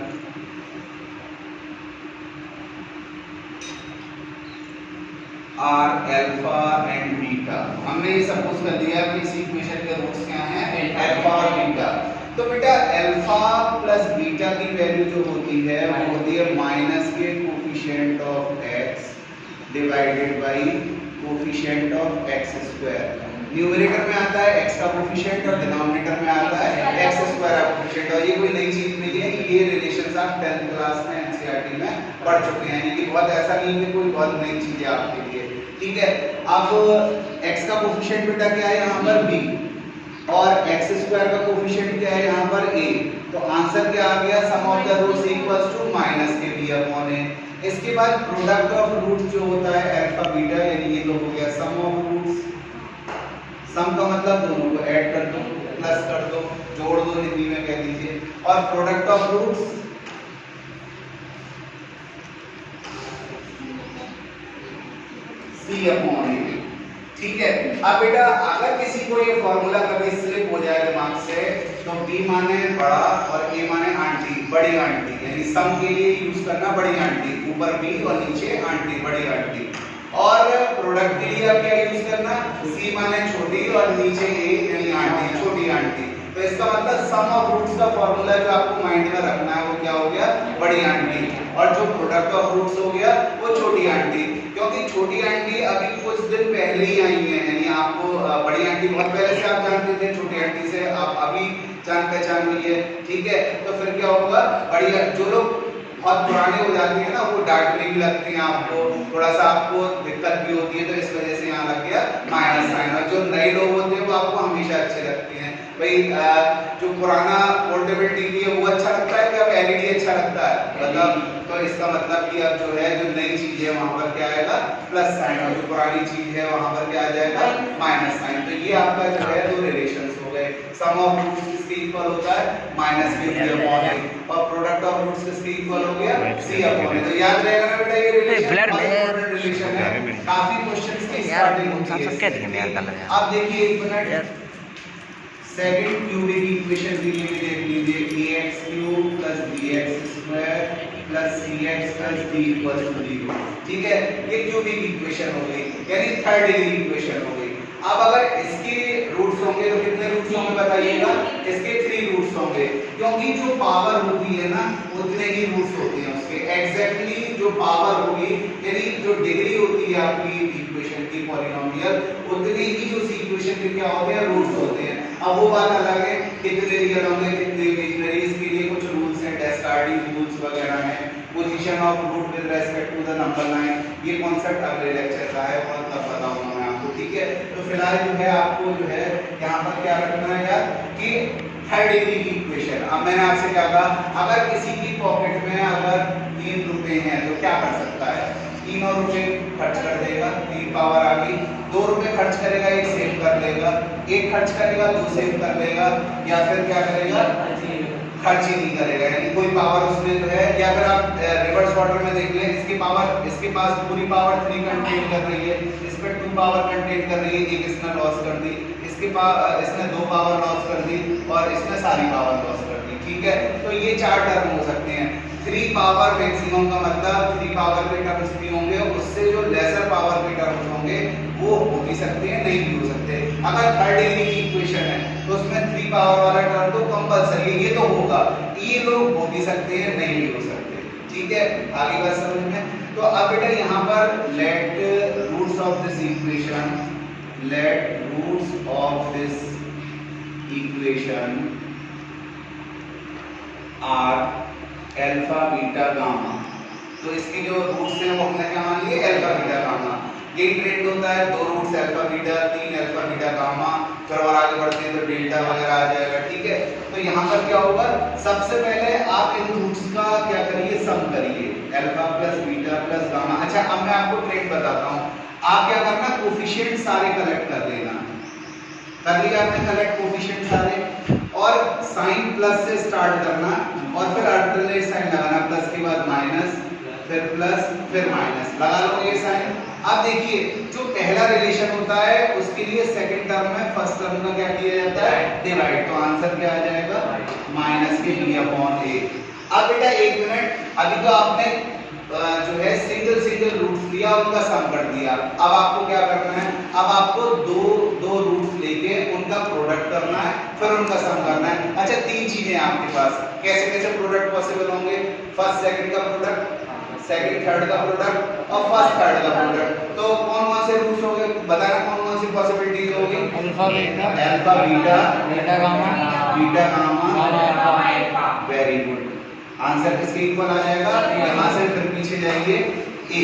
A: are alpha and beta. हमने ये सपोज कर लिया कि इस इक्वेशन के रूट्स क्या हैं? अल्फा और बीटा। तो बेटा अल्फा प्लस बीटा की वैल्यू जो होती है वो होती है माइनस के coefficient of x divided by coefficient of x²। Numerator में आता है x का कोफिशिएंट और डिनोमिनेटर में आता है x² का कोफिशिएंट। और ये कोई नई चीज नहीं है, ये रिलेशंस आप 10th क्लास में एनसीईआरटी में पढ़ चुके हैं, यानी कि बहुत ऐसा नहीं है कोई बहुत नई चीज है आपके लिए। ठीक है। अब x का कोफिशिएंट बेटा क्या है यहाँ पर b, और x² का कोफिशिएंट क्या है यहाँ पर a। तो आंसर क्या आ गया? Sum of the roots equals to minus के b/a। इसके बाद प्रोडक्ट ऑफ रूट्स जो होता है अल्फा बीटा, यानी ये तो हो गया सम ऑफ रूट्स। सम का मतलब दोनों को ऐड कर दो, प्लस कर दो, जोड़ दो, हिंदी में कह दीजिए। और प्रोडक्ट ऑफ रूट्स c/a। ठीक है। अब बेटा अगर किसी को ये फॉर्मूला कभी स्लिप हो जाए दिमाग से, तो b माने बड़ा और a माने आंटी, बड़ी आंटी, यानी सम के लिए यूज करना बड़ी आंटी, ऊपर b और नीचे आंटी, बड़ी आंटी। और प्रोडक्ट के लिए आप क्या यूज करना? c माने छोटी और नीचे a यानी आंटी, छोटी आंटी। तो इसका मतलब सम ऑफ रूट्स का फॉर्मूला जो आपको माइंड में रखना है वो क्या हो गया? बड़ी आंटी। और जो प्रोडक्ट ऑफ रूट्स हो गया वो छोटी आंटी, क्योंकि छोटी आंटी अभी कुछ दिन पहले ही आई है, यानी आपको बड़ी आंटी बहुत पहले से आप जानते थे, छोटी आंटी से आप अभी जान पहचान हुई है। ठीक है। तो फिर क्या होगा? बड़ी जो लोग बहुत पुरानी हो जाती है ना, वो डांटने भी लगती हैं आपको, थोड़ा सा आपको दिक्कत भी होती है, तो इस वजह से यहाँ लग गया माइनस साइन। और जो नए लोग होते हैं वो आपको हमेशा अच्छे लगते हैं भाई। जो पुराना पोर्टेबल टीवी है वो अच्छा लगता है कि अब एलईडी अच्छा लगता है, मतलब तो इसका मतलब कि अब जो है जो नई चीज है वहां पर क्या आएगा प्लस साइन, और जो पुरानी चीज है वहां पर क्या आ जाएगा माइनस साइन। तो ये आपका जो है दो रिलेशंस हो गए। सम ऑफ रूट्स किसके इक्वल होता है माइनस b अपॉन a, और प्रोडक्ट ऑफ रूट्स किसके इक्वल हो गया c अपॉन a। तो याद रहेगा ना बेटा, ये रिलेशन है, काफी क्वेश्चंस की स्टार्टिंग होती है। अब देखिए एक मिनट, सेकंड क्यूबिक इक्वेशन दी हुई देख लीजिए, ax³ + bx² + cx + d = 0। ठीक है, ये क्यूबिक इक्वेशन हो गई, यानी थर्ड डिग्री इक्वेशन हो गई। अब अगर इसके रूट्स होंगे तो कितने रूट्स होंगे बताइएगा? इसके 3 रूट्स होंगे, क्योंकि जो पावर होती है ना उतने ही रूट्स होते हैं उसके। एग्जैक्टली जो पावर होगी, यानी जो डिग्री होती है आपकी इक्वेशन की पॉलिनोमियल, उतने ही उस इक्वेशन के क्या होते हैं रूट्स होते हैं। अब वो बात अलग है कितने रियल होंगे कितने इमेजिनरी, इसके लिए कुछ रूल्स हैं, डेस्कार्टिस रूल्स वगैरह हैं। Position of root with respect to the number line, ये कॉन्सेप्ट अगले लेक्चर का है और तब बताऊंगा मैं आपको। ठीक है, तो फिलहाल जो है आपको जो है यहाँ पर क्या रखना है यार कि थर्ड डिग्री की इक्वेशन। अब मैंने आपसे क्या कहा, अगर किसी की पॉकेट में अगर 3 रुपए हैं तो क्या कर सकता है? 3 और रुपए खर्च कर देगा, 3 पावर आ गई। 2 रुपए खर्च करेगा, 1 सेव कर लेगा, 1 खर्च करेगा, 2 सेव कर लेगा, या फिर क्या करेगा खर्च ही नहीं करेगा, यानी कोई पावर उसमें जो है। या फिर आप रिवर्स ऑर्डर में देख लें, इसकी पावर, इसके पास पूरी पावर 3 कंटेन कर रही है, इस पे 2 पावर कंटेन कर रही है, एक इसने लॉस कर दी, इसके इसने 2 पावर लॉस कर दी और इसने सारी पावर लॉस कर दी। ठीक है, तो ये 4 टर्म हो सकते हैं। 3 पावर मैक्सिमम का मतलब 3 पावर के टर्म्स भी होंगे, उससे जो लेसर पावर के टर्म्स होंगे वो हो भी सकते हैं, नहीं भी हो सकते। अगर थर्ड डिग्री की इक्वेशन है तो उसमें 3 पावर वाला टर्म तो कंपलसरी है, ये तो होगा। ये लोग हो भी सकते हैं, नहीं भी हो सकते। ठीक है, आगे बात समझ में। तो अब बेटा यहाँ पर let roots of this equation, let roots of this equation are alpha beta gamma. तो इसके जो रूट्स हैं वो हमने क्या मान लिए अल्फा बीटा गामा। यही ट्रेंड होता है, 2 roots alpha beta, 3 alpha beta gamma, फिर और आगे बढ़ते हैं तो डेल्टा वगैरह आ जाएगा। ठीक है, तो यहाँ पर क्या होगा, सबसे पहले आप इन रूट्स का क्या करिए सम करिए, alpha plus beta plus gamma. अच्छा, अब मैं आपको ट्रेंड बताता हूँ। आप क्या करना, कोफिशिएंट सारे कलेक्ट कर लेना। कर लिया आपने कलेक्ट कोफिशिएंट सारे, और साइन प्लस से स्टार्ट करना और फिर अल्टरनेट साइन लगाना, प्लस के बाद माइनस, फिर प्लस, फिर माइनस, लगा लो ये साइन। अब देखिए जो पहला रिलेशन होता है उसके लिए सेकंड टर्म में फर्स्ट टर्म का क्या किया जाता है डिवाइड, तो आंसर क्या आ जाएगा माइनस के b अपॉन a। अब बेटा एक मिनट, अभी तो आपने जो है सिंगल सिंगल रूट्स लिया, उनका सम कर दिया। अब आपको क्या करना है, अब आपको दो रूट्स लेके उनका प्रोडक्ट करना है, फिर उनका सम करना है। अच्छा, 3 चीजें आपके पास, कैसे कैसे प्रोडक्ट पॉसिबल होंगे? फर्स्ट सेकंड का प्रोडक्ट, सेकंड थर्ड का प्रोडक्ट और फर्स्ट थर्ड का प्रोडक्ट। तो कौन कौन से रूट्स होंगे बताना, कौन कौन सी पॉसिबिलिटीज होगी?
B: Alpha beta,
A: alpha beta,
B: beta gamma,
A: beta gamma,
B: alpha.
A: Very good. Answer किसके इक्वल आ जाएगा? यहाँ से फिर पीछे जाइए a।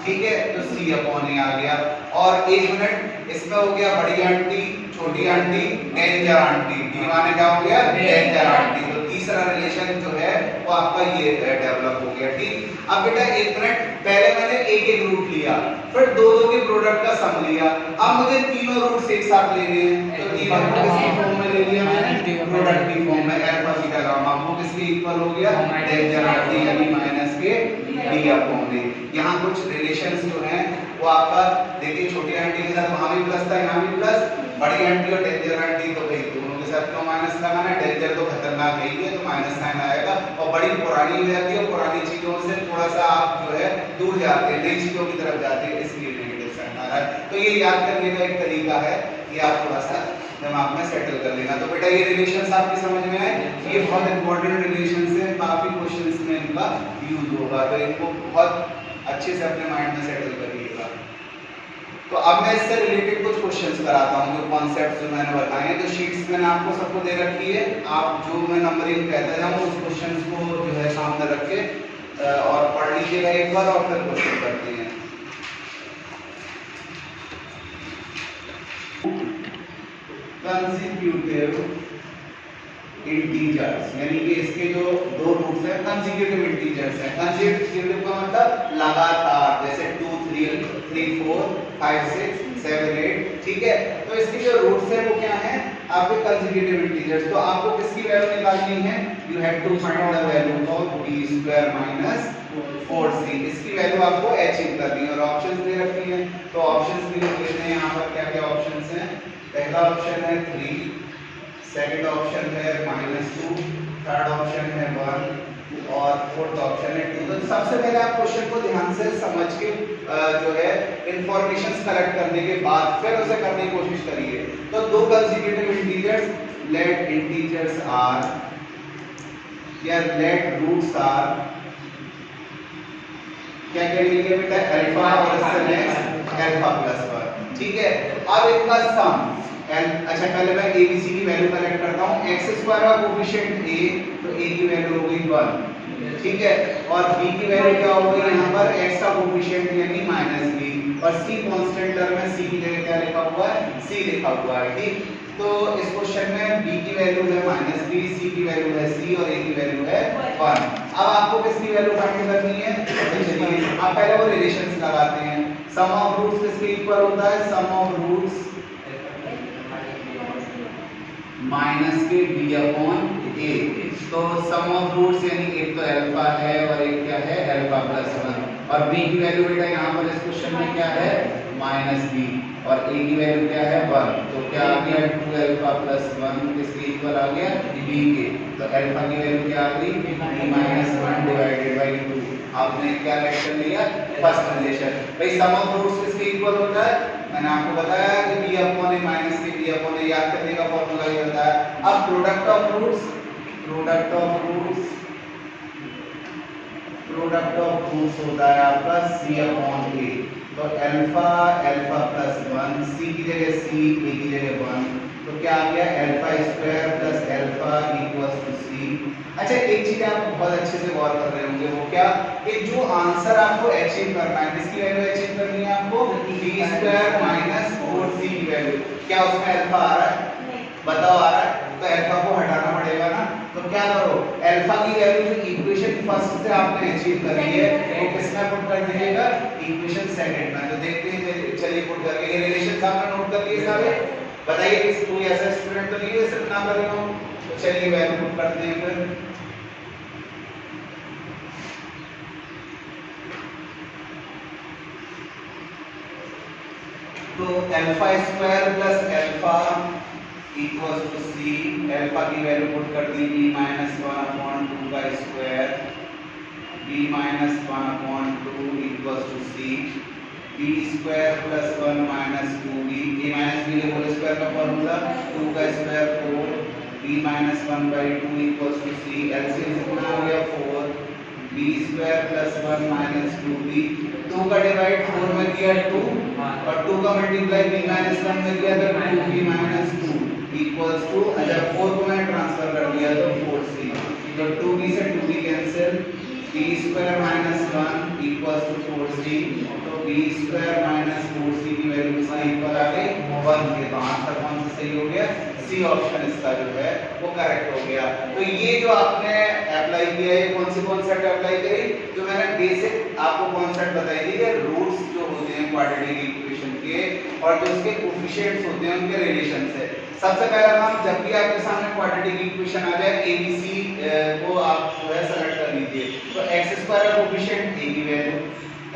A: ठीक है, तो c अपॉन a आ गया। और एक मिनट, इसमें हो गया बड़ी आंटी, छोटी आंटी, डेंजर आंटी, d माने क्या हो गया डेंजर आंटी। तो तीसरा रिलेशन जो है वो आपका ये डेवलप हो गया। ठीक, अब बेटा एक मिनट, पहले मैंने एक एक रूट लिया, फिर दो के प्रोडक्ट का सम लिया। अब मुझे तीनों रूट्स एक साथ लेने हैं, तो तीनों को किसकी फॉर्म में ले लिया मैंने? प्रोडक्ट की फॉर्म में, अल्फा बीटा गामा। वो किसके इक्वल हो गया? डेंजर आंटी, यानी माइनस के b अपॉन a। यहाँ कुछ रिलेशंस जो हैं वो आपका देखिए, छोटी आंटी के साथ वहां भी प्लस था, यहाँ भी प्लस, बड़ी आंटी और डेंजर आंटी, तो भाई दोनों के साथ क्यों माइनस लगाना है? डेंजर तो खतरनाक है ही है, तो माइनस साइन आएगा। और बड़ी पुरानी हो जाती है, पुरानी चीजों से थोड़ा सा आप जो है दूर जाते हैं, नई चीजों की तरफ जाते हैं, इसलिए नेगेटिव साइन आ रहा है। तो ये याद करने का एक तरीका है, ये आप थोड़ा सा दिमाग में सेटल कर लेना। तो बेटा ये रिलेशंस आपकी समझ में आए, ये बहुत इंपॉर्टेंट रिलेशंस है, काफी क्वेश्चंस में इनका यूज होगा, तो इनको बहुत अच्छे से अपने माइंड में सेटल करिएगा। तो अब मैं इससे रिलेटेड कुछ क्वेश्चंस कराता हूँ, जो कॉन्सेप्ट्स जो मैंने बताए हैं। तो शीट्स मैंने आपको सबको दे रखी है, आप जो मैं नंबरिंग कहता जाऊँ उस क्वेश्चंस को जो है सामने रख के और पढ़ लीजिएगा एक बार और फिर क्वेश्चन करते हैं। कंसेक्यूटिव इंटीजर्स, यानी कि इसके जो दो रूट्स हैं कंसेक्यूटिव इंटीजर्स हैं। कंसेक्यूटिव का मतलब लगातार, जैसे 2 3 3 4 5 6 7 8, ठीक है। तो इसके जो रूट्स हैं वो क्या हैं, आपके कंसेक्यूटिव इंटीजर्स। तो आपको किसकी वैल्यू निकालनी है, you have to find the value of b² - 4c। इसकी वैल्यू आपको अचीव करनी है और ऑप्शंस दे रखी हैं। तो ऑप्शंस भी लिख लेते हैं। यहाँ पर क्या क्या ऑप्शंस हैं। पहला ऑप्शन है 3, सेकंड ऑप्शन है -2, थर्ड ऑप्शन है 1 और फोर्थ ऑप्शन है 2। तो सबसे पहले आप क्वेश्चन को ध्यान से समझ के जो है इंफॉर्मेशंस कलेक्ट करने के बाद फिर उसे करने की कोशिश करिए। तो दो consecutive integers, let integers are या लेट रूट्स आर, क्या कह लीजिए बेटा, अल्फा और इससे नेक्स्ट अल्फा प्लस 1, ठीक है। अब इनका सम अच्छा पहले मैं a b c की वैल्यू कलेक्ट करता हूं। x² का कोएफिशिएंट a, तो a की वैल्यू हो गई 1, ठीक है। और b की वैल्यू क्या होगी, यहां पर x का कोएफिशिएंट यानी -b, और c कांस्टेंट टर्म में c की जगह क्या लिखा हुआ है, c लिखा हुआ है, ठीक। तो इस क्वेश्चन में b की वैल्यू है -b, c की वैल्यू है c और a की वैल्यू है 1। अब आपको किसकी वैल्यू फाइंड करनी है, तो चलिए आप पहले वो रिलेशंस लगाते हैं। सम ऑफ रूट्स किसके इक्वल होता है, सम ऑफ रूट्स माइनस के b/a। तो सम ऑफ रूट्स यानी एक तो अल्फा है और एक क्या है, अल्फा प्लस 1। और b की वैल्यू बेटा यहाँ पर इस क्वेश्चन में क्या है, -b, और a की वैल्यू क्या है 1। तो क्या आ गया, 2 अल्फा प्लस 1 किसके इक्वल आ गया, b के। तो अल्फा की वैल्यू क्या आ गई, b-1 डिवाइडेड बाय 2। आपने क्या रिलेशन लिया, फर्स्ट रिलेशन। भाई सम ऑफ रूट्स किसके इक्वल होता है, मैंने आपको बताया कि b/a माइनस के b/a, याद करने का फॉर्मूला ये होता है। अब प्रोडक्ट ऑफ रूट्स होता है आपका c/a। तो अल्फा प्लस 1, c की जगह c, a की जगह 1, तो क्या आ गया, α² plus alpha equals to c। अच्छा एक चीज आप बहुत अच्छे से गौर कर रहे होंगे, वो क्या, कि जो आंसर आपको अचीव करना है, किसकी वैल्यू अचीव करनी है आपको, b² - 4c की वैल्यू। क्या उसमें अल्फा आ रहा है, बताओ आ रहा है, तो अल्फा को हटाना पड़ेगा ना। तो क्या करो, अल्फा की वैल्यू जो इक्वेशन फर्स्ट से आपने अचीव करी है वो किसमें पुट कर दीजिएगा, इक्वेशन सेकंड में। तो देखते हैं, चलिए पुट करके ये रिलेशंस आपने नोट कर लिए सारे। बताइए किस कोई ऐसा स्टूडेंट तो नहीं है सिर्फ ना कर रहा हूं। तो चलिए वैल्यू पुट करते हैं फिर। तो α² plus alpha equals to c, अल्फा की वैल्यू पुट कर दी b-1/2 का square, b-1/2 equals to c, b² plus 1 minus 2b, a minus b के होल स्क्वायर का फॉर्मूला 2 का square 4, b-1/2 equals to c, LCM कितना आ गया 4, b² प्लस 1 माइनस 2b, 2 का डिवाइड 4 में किया 2 और 2 का मल्टीप्लाई b-1 में किया तो 2b-2 इक्वल्स टू, अच्छा 4 को मैंने ट्रांसफर कर दिया तो 4c, तो 2b से 2b cancel, b² - 1 equals to 4c, तो b² - 4c की वैल्यू किसके इक्वल आ गई, 1 के। तो आंसर कौन सा सही हो गया, सी ऑप्शन इसका जो है वो करेक्ट हो गया। तो ये जो आपने अप्लाई किया है, कौन सी कॉन्सेप्ट अप्लाई करी, जो मैंने बेसिक आपको कॉन्सेप्ट बताई थी कि रूट्स जो होते हैं क्वाड्रेटिक इक्वेशन के और जो उसके कोएफिशिएंट्स होते हैं उनके रिलेशन से। सबसे पहला काम, जब भी आपके सामने क्वाड्रेटिक इक्वेशन आ जाए, ABC को आप जो है सेलेक्ट कर लीजिए। तो x² का कोएफिशिएंट a की वैल्यू,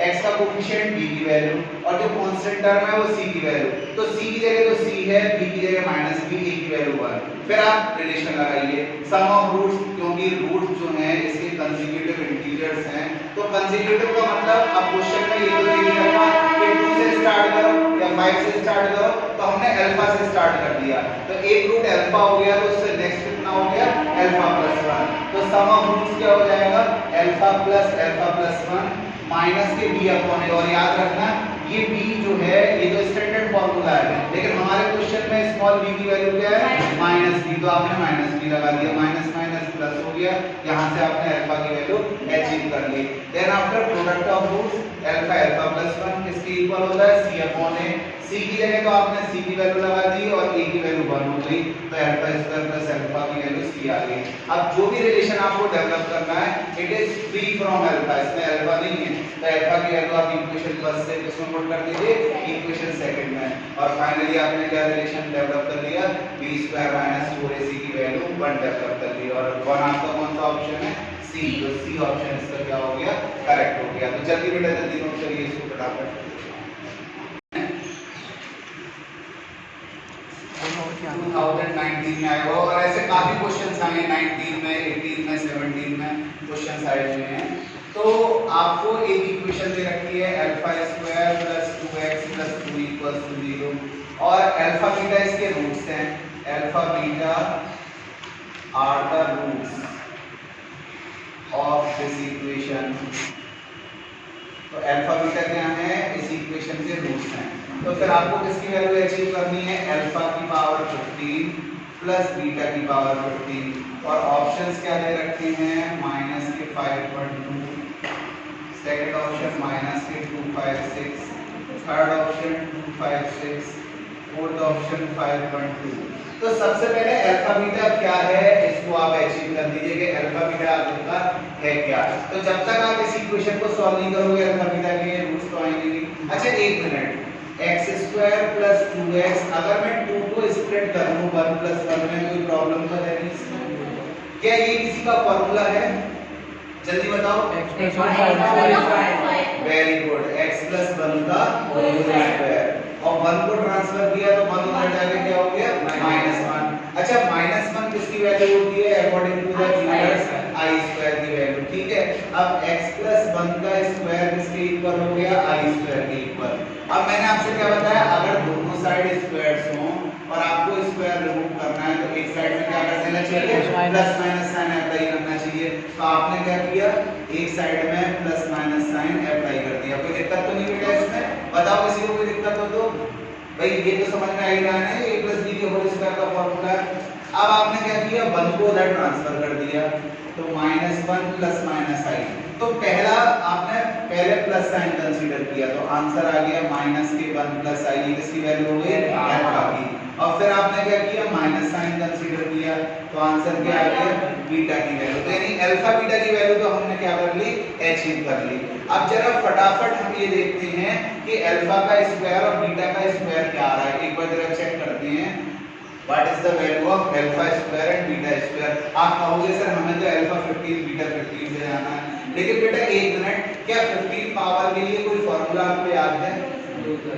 A: x का कोएफिशिएंट b की वैल्यू और जो कांस्टेंट टर्म है वो c की वैल्यू। तो c की जगह तो c है, b की जगह -b, a की वैल्यू 1। फिर आप रिलेशन लगाइए सम ऑफ रूट्स, क्योंकि रूट्स जो हैं इसके कंसेक्यूटिव इंटीजर्स हैं। तो कंसेक्यूटिव का मतलब अब क्वेश्चन में ये तो नहीं लिखा कि 2 से स्टार्ट करो या 5 से स्टार्ट करो, तो हमने अल्फा से स्टार्ट कर दिया। तो एक रूट अल्फा हो गया तो उससे नेक्स्ट कितना हो गया, अल्फा प्लस 1। तो सम ऑफ रूट्स क्या हो जाएगा, अल्फा प्लस 1 माइनस के b/a। और याद रखना ये b जो है ये तो स्टैंडर्ड फार्मूला है, लेकिन हमारे क्वेश्चन में स्मॉल b की वैल्यू क्या है, -b, तो आपने -b लगा दिया, माइनस माइनस प्लस हो गया, यहाँ से आपने अल्फा की वैल्यू अचीव कर ली। Then after product of roots alpha alpha plus 1 किसके इक्वल होता है c अपॉन a। c की जगह तो आपने c की वैल्यू लगा दी और a की वैल्यू 1 हो गई, तो अल्फा स्क्वायर प्लस अल्फा की वैल्यू c आ गई। अब जो भी रिलेशन आपको डेवलप करना है it is free from alpha, इसमें अल्फा नहीं है, तो अल्फा की वैल्यू आप इक्वेशन फर्स्ट से किसमें पुट कर दीजिए, इक्वेशन सेकंड में, और फाइनली आपने क्या रिलेशन डेवलप कर लिया, b स्क्वायर माइनस 4ac की वैल्यू 1 डेवलप कर ली, और कौन आपका कौन सा ऑप्शन है, सी, तो सी ऑप्शन इसका क्या हो गया, करेक्ट हो गया। तो जल्दी बेटा जल्दी नोट करिए इसको फटाफट। 2019 में आया हुआ और ऐसे काफी क्वेश्चंस आए 19 में, 18 में, 17 में क्वेश्चंस आए हुए हैं। तो आपको एक इक्वेशन दे रखी है alpha square plus 2x plus 2 equals to 0 और अल्फा बीटा इसके रूट्स हैं, alpha beta are the roots of this equation. तो अल्फा बीटा क्या है, इस इक्वेशन के रूट्स हैं। तो फिर आपको किसकी वैल्यू अचीव करनी है, अल्फा की पावर 15 प्लस बीटा की पावर 15 और ऑप्शंस क्या दे रखे हैं, माइनस के 5.2, सेकंड ऑप्शन माइनस के 256, थर्ड ऑप्शन 256, फोर्थ ऑप्शन 5.2। तो सबसे पहले अल्फा बीटा क्या है इसको आप अचीव कर दीजिए कि अल्फा बीटा आपका है क्या। तो जब तक आप इस इक्वेशन को सॉल्व नहीं करोगे अल्फा बीटा के रूट्स तो आएंगे नहीं। अच्छा एक minute, x square plus 2x अगर मैं 2 को स्प्लिट कर दूं 1 प्लस 1 में कोई प्रॉब्लम तो है नहीं इसमें? क्या ये किसी का फॉर्मूला है, जल्दी बताओ। वेरी गुड, x प्लस 1 का होल स्क्वायर और 1 को ट्रांसफर किया तो 1 उधर जाके क्या हो गया, -1। अच्छा -1 किसकी वैल्यू होती है, according to the units i square की वैल्यू, ठीक है। अब x प्लस 1 का स्क्वायर किसके इक्वल हो गया, i स्क्वायर के इक्वल। अब मैंने आपसे क्या बताया, अगर दोनों साइड स्क्वायर्स हों और आपको स्क्वायर रिमूव करना है तो एक साइड में क्या कर देना चाहिए, प्लस माइनस साइन अप्लाई करना चाहिए। तो आपने क्या किया, एक साइड में प्लस माइनस साइन अप्लाई कर दिया। कोई दिक्कत तो नहीं बेटा इसमें, बताओ किसी को कोई दिक्कत हो तो। भाई ये तो समझ में आ ही रहा है, a प्लस b के होल स्क्वायर का फॉर्मूला है। अब आपने क्या किया, 1 को उधर ट्रांसफर कर दिया तो -1 प्लस माइनस i। तो पहला आपने पहले प्लस साइन कंसीडर किया तो आंसर आ गया माइनस के 1 प्लस i, इसकी वैल्यू हो गई अल्फा की। और फिर आपने क्या किया, माइनस साइन कंसीडर किया तो आंसर क्या आ गया, बीटा की वैल्यू। तो यानी अल्फा बीटा की वैल्यू तो हमने क्या कर ली, अचीव कर ली। अब जरा फटाफट हम ये देखते हैं कि अल्फा का स्क्वायर और बीटा का स्क्वायर क्या आ रहा है, एक बार जरा चेक करते हैं। What is the value of alpha square and beta square? आप कहोगे सर हमें तो अल्फा 15 बीटा 15 से जाना है, लेकिन बेटा एक मिनट, क्या 15 पावर के लिए कोई फॉर्मूला आपको याद है,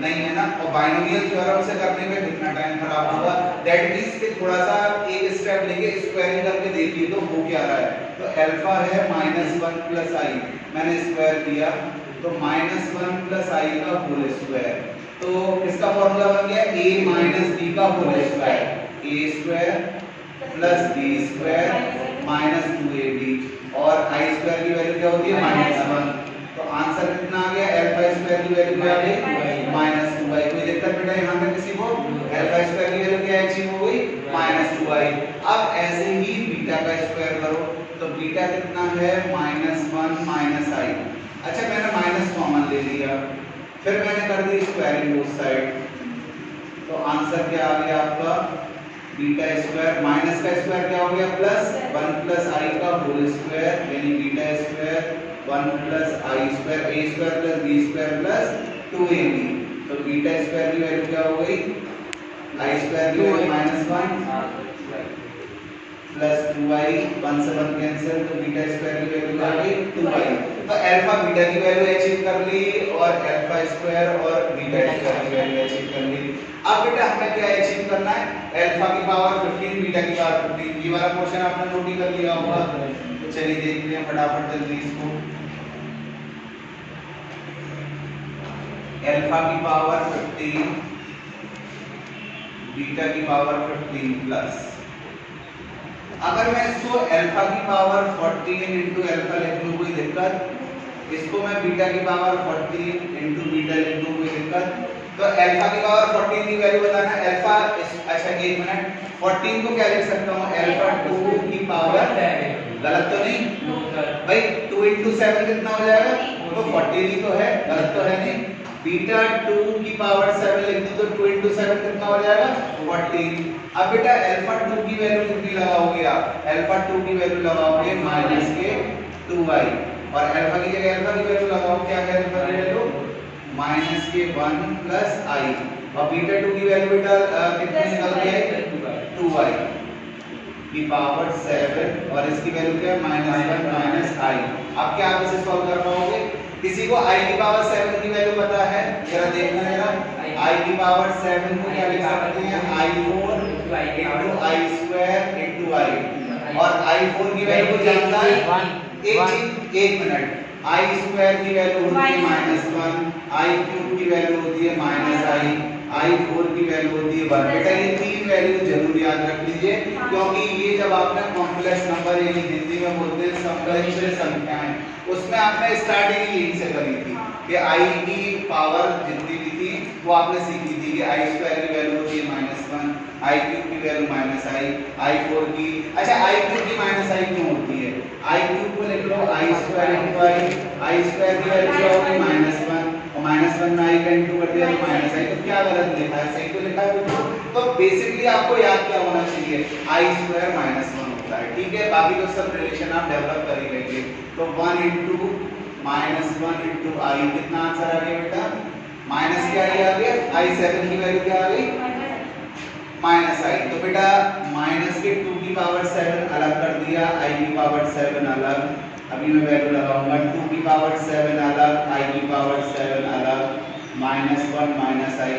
A: नहीं है ना। और बाइनोमियल थ्योरम से करने में कितना टाइम खराब होगा, दैट मींस कि थोड़ा सा एक स्टेप लेके स्क्वायरिंग करके देखिए तो वो क्या आ रहा है। तो अल्फा है -1 प्लस i, मैंने स्क्वायर किया तो -1 प्लस i का होल स्क्वायर। तो किसका फॉर्मूला बन गया, a माइनस b का whole square, a square plus b square minus 2ab और i स्क्वायर की वैल्यू क्या होती है, -1। तो आंसर कितना आ गया, अल्फा स्क्वायर की वैल्यू क्या आ गई, -2i। कोई दिक्कत बेटा यहाँ पे किसी को, अल्फा स्क्वायर की वैल्यू क्या अचीव हो गई, -2i। अब ऐसे ही बीटा का स्क्वायर करो तो बीटा कितना है, -1 माइनस i। अच्छा मैंने माइनस कॉमन ले लिया, फिर मैंने कर दी स्क्वायरिंग बोथ साइड, तो आंसर क्या आ गया आपका, बीटा स्क्वायर माइनस का स्क्वायर क्या हो गया, प्लस 1 प्लस i का होल स्क्वायर, यानी beta square 1 plus i square, a square plus b square plus 2ab। तो बीटा स्क्वायर की वैल्यू क्या हो गई, i स्क्वायर की वैल्यू -1 प्लस 2i, 1 से 1 कैंसिल, तो बीटा स्क्वायर की वैल्यू आ गई 2i। तो अल्फा बीटा की वैल्यू अचीव कर ली और अल्फा स्क्वायर और बीटा स्क्वायर की वैल्यू अचीव कर ली। अब बेटा हमें क्या अचीव करना है, अल्फा की पावर 15 बीटा की पावर 15। ये वाला क्वेश्चन आपने नोट कर लिया होगा, तो चलिए देखते हैं फटाफट जल्दी इसको। अल्फा की पावर 15 बीटा की पावर 15 प्लस, अगर मैं इसको अल्फा की पावर 14 इंटू अल्फा लिख लूं कोई दिक्कत, इसको मैं बीटा की पावर 14 इंटू बीटा लिख दूं कोई दिक्कत। तो अल्फा की पावर 14 की वैल्यू बताना, अल्फा अच्छा एक मिनट, 14 को क्या लिख सकता हूँ अल्फा 2 की पावर, गलत तो नहीं भाई, 2 into 7 कितना हो जाएगा, तो 14 ही तो है, गलत तो है नहीं। बीटा 2 की पावर 7 लिख दूं तो 2 into 7 कितना हो जाएगा 14। अब बेटा अल्फा 2 की वैल्यू कितनी लगाओगे आप, अल्फा 2 की वैल्यू लगाओगे माइनस के 2y, और अल्फा की जगह अल्फा की वैल्यू लगाओ, क्या है अल्फा की वैल्यू माइनस के 1 प्लस i, और बीटा 2 की वैल्यू बेटा कितनी निकल गई 2y की पावर 7, और इसकी वैल्यू क्या है -1 माइनस i। अब क्या आप इसे सॉल्व कर पाओगे, किसी को i की पावर 7 की वैल्यू पता है, जरा देखना जरा, i की पावर 7 को क्या लिख सकते हैं i4 into i² into i, और i4 की वैल्यू को जानता है, एक मिनट, i² की वैल्यू होती है -1, i³ की वैल्यू होती है -i, i4 की वैल्यू होती है 1। बेटा ये तीन वैल्यू जरूर याद रख लीजिए, क्योंकि ये जब आपने कॉम्प्लेक्स नंबर यानी हिंदी में बोलते हैं समकक्ष संख्याएं, उसमें आपने स्टार्टिंग यही से करी थी कि i की पावर जितनी भी थी वो आपने सीखी थी कि i² की वैल्यू होती है -1, i³ की वैल्यू -i, i4 की, अच्छा i³ की -i क्यों होती है, i³ को लिख लो i² into i, i² की वैल्यू क्या होगी -1, और -1 में i का इंटू कर दिया तो -i, तो क्या गलत लिखा है, सही तो लिखा है। तो बेसिकली आपको याद क्या होना चाहिए, i² -1 होता है, ठीक है, बाकी तो सब रिलेशन आप डेवलप कर ही लेंगे। तो 1 into -1 into i, कितना आंसर आ गया बेटा, माइनस क्या आ गया, i7 की वैल्यू क्या आ गई -i, तो बेटा माइनस के 2 की पावर 7 अलग कर दिया, i की पावर 7 अलग, अभी मैं वैल्यू लगाऊंगा 2 की पावर 7 अलग, i की पावर 7 अलग, -1 -i,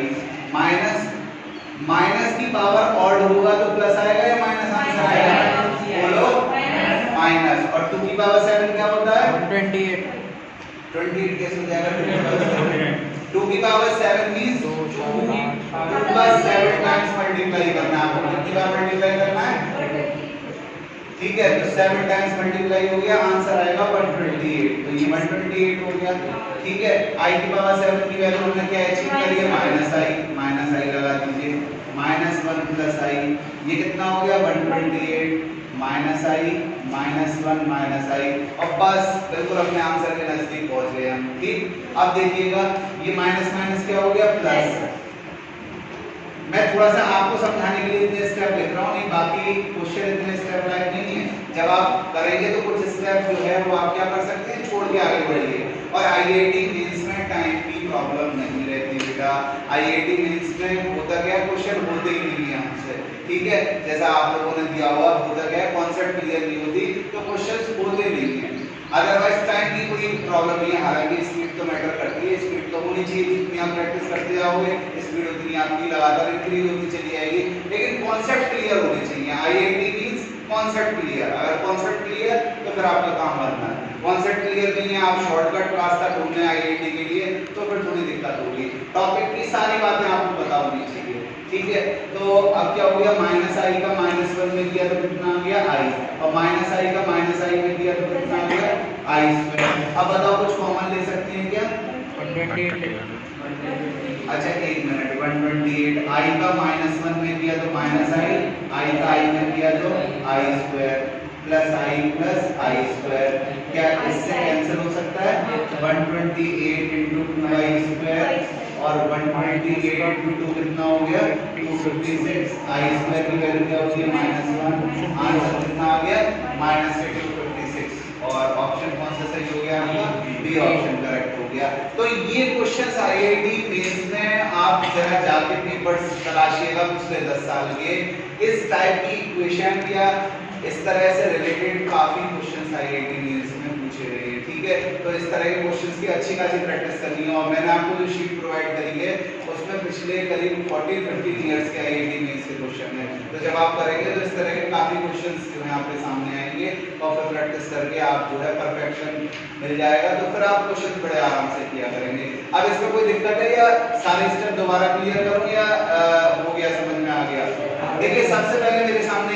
A: माइनस की पावर ऑड होगा तो प्लस आएगा या माइनस आंसर आएगा, बोलो माइनस, और 2 की पावर 7 क्या होता है 28 कैसे हो जाएगा, 2 की power 7 means 2 plus 7 times multiply करना है आपको, कितनी बार मल्टीप्लाई करना है, ठीक है, तो 7 टाइम्स मल्टीप्लाई हो गया, आंसर आएगा 128, तो ये 128 हो गया, ठीक है। i की पावर 7 की वैल्यू हमने क्या अचीव करी है -i लगा दीजिए, -1 प्लस i, ये कितना हो गया 128, -i -1 -i, और बस बिल्कुल अपने आंसर के नजदीक पहुंच गए हम, ठीक। अब देखिएगा ये माइनस माइनस क्या हो गया प्लस, मैं थोड़ा सा आपको समझाने के लिए इतने स्टेप लिख रहा हूँ, नहीं बाकी क्वेश्चन इतने स्टेप लाइक नहीं है, जब आप करेंगे तो कुछ स्टेप जो है वो आप क्या कर सकते हैं छोड़ के आगे बढ़िए। और आईआईटी मेंस में टाइम की प्रॉब्लम नहीं रहती बेटा, आईआईटी मेंस में होता क्या क्वेश्चन होते ही नहीं है हमसे, ठीक है, जैसा आप लोगों ने दिया हुआ होता क्या कॉन्सेप्ट क्लियर नहीं होती तो क्वेश्चंस होते नहीं है, अदरवाइज टाइम की कोई प्रॉब्लम नहीं है। हालांकि स्पीड तो मैटर करती है, स्पीड तो होनी चाहिए, जितनी आप प्रैक्टिस करते जाओगे स्पीड उतनी आपकी लगातार इंक्रीज होती चली जाएगी, लेकिन कॉन्सेप्ट क्लियर होने चाहिए। आईआईटी मींस कॉन्सेप्ट क्लियर, अगर कॉन्सेप्ट क्लियर तो फिर आपका काम बनना है, कॉन्सेप्ट क्लियर नहीं है आप शॉर्टकट रास्ता ढूंढने आईआईटी के लिए तो फिर थोड़ी दिक्कत होगी। टॉपिक की सारी बातें आपको पता होनी चाहिए, ठीक है। तो अब क्या हो गया -i का -1 में दिया तो कितना आ गया i, और -i का -i में दिया तो कितना आ गया i²। अब बताओ कुछ कॉमन ले सकते हैं क्या,
B: 128,
A: अच्छा एक मिनट, 128, i का -1 में दिया तो -i का i में दिया तो i² प्लस i², क्या इससे कैंसिल हो सकता है, 128 into 2i² और 128 into 2 कितना हो गया 256, i² की वैल्यू क्या होती है -1, आंसर कितना आ गया -256, और ऑप्शन कौन सा सही हो गया आपका, बी ऑप्शन करेक्ट हो गया। तो ये क्वेश्चंस आईआईटी मेंस में आप जरा जाके पेपर्स तलाशिएगा पिछले 10 साल के, इस टाइप की इक्वेशन या इस तरह से रिलेटेड काफी क्वेश्चंस आईआईटी मेंस में पूछे गए हैं, ठीक है। तो इस तरह के क्वेश्चंस की अच्छी खासी प्रैक्टिस करनी है, और मैंने आपको जो शीट प्रोवाइड करी है उसमें पिछले करीब 40-50 इयर्स के आईआईटी मेंस के क्वेश्चन हैं, तो जब आप करेंगे तो इस तरह के काफी क्वेश्चंस जो है आपके सामने आएंगे, और फिर प्रैक्टिस करके आप जो है परफेक्शन मिल जाएगा, तो फिर आप क्वेश्चन बड़े आराम से किया करेंगे। अब इसमें कोई दिक्कत है या सारे स्टेप दोबारा क्लियर करूं या हो गया, समझ में आ गया। देखिए सबसे पहले मेरे सामने